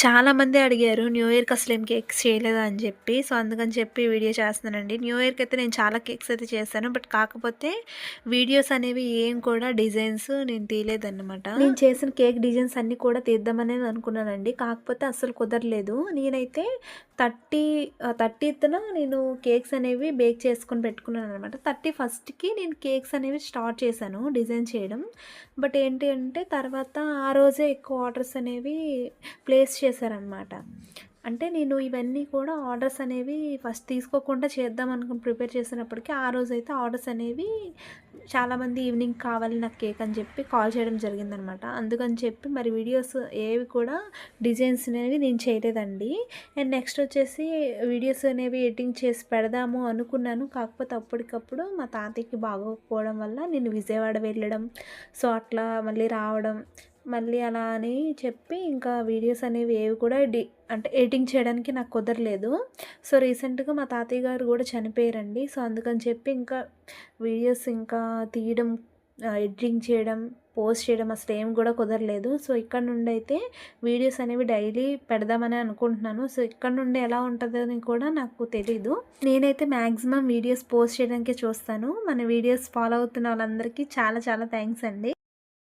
చాలామంది అడిగారు న్యూ ఇయర్‌కి అసలేం కేక్స్ చేయలేదా అని చెప్పి. సో, అందుకని చెప్పి వీడియో చేస్తున్నానండి. న్యూ ఇయర్‌కి అయితే నేను చాలా కేక్స్ అయితే చేశాను. బట్ కాకపోతే వీడియోస్ అనేవి ఏం కూడా డిజైన్స్ నేను తీయలేదన్నమాట. నేను చేసిన కేక్ డిజైన్స్ అన్నీ కూడా తీద్దామనే అనుకున్నానండి. కాకపోతే అస్సలు కుదరలేదు. నేనైతే 30న నేను కేక్స్ అనేవి బేక్ చేసుకొని పెట్టుకున్నాననమాట. 31కి నేను కేక్స్ అనేవి స్టార్ట్ చేశాను డిజైన్ చేయడం. బట్ ఏంటి అంటే తర్వాత ఆ రోజే ఎక్కువ ఆర్డర్స్ అనేవి ప్లేస్ చేశారనమాట. అంటే నేను ఇవన్నీ కూడా ఆర్డర్స్ అనేవి ఫస్ట్ తీసుకోకుండా చేద్దాం అనుకుని ప్రిపేర్ చేసినప్పటికీ, ఆ రోజైతే ఆర్డర్స్ అనేవి చాలామంది ఈవినింగ్ కావాలి నాకు కేక్ అని చెప్పి కాల్ చేయడం జరిగిందనమాట. అందుకని చెప్పి మరి వీడియోస్ ఏవి కూడా డిజైన్స్ అనేవి నేను చేయలేదండి. అండ్ నెక్స్ట్ వచ్చేసి వీడియోస్ అనేవి ఎడిటింగ్ చేసి పెడదాము అనుకున్నాను. కాకపోతే అప్పటికప్పుడు మా తాతయ్యకి బాగోకపోవడం వల్ల నేను విజయవాడ వెళ్ళడం, సో అట్లా మళ్ళీ రావడం, మళ్ళీ అలా అని చెప్పి ఇంకా వీడియోస్ అనేవి ఏవి కూడా అంటే ఎడిటింగ్ చేయడానికి నాకు కుదరలేదు. సో, రీసెంట్‌గా మా తాతయ్య గారు కూడా చనిపోయారండి. సో, అందుకని చెప్పి ఇంకా వీడియోస్ ఇంకా తీయడం, ఎడిటింగ్ చేయడం, పోస్ట్ చేయడం అసలేం కూడా కుదరలేదు. సో, ఇక్కడ నుండైతే వీడియోస్ అనేవి డైలీ పెడదామని అనుకుంటున్నాను. సో, ఇక్కడ నుండి ఎలా ఉంటదని కూడా నాకు తెలీదు. నేనైతే మాక్సిమం వీడియోస్ పోస్ట్ చేయడానికే చూస్తాను. మన వీడియోస్ ఫాలో అవుతున్న వాళ్ళందరికీ చాలా చాలా థాంక్స్ అండి.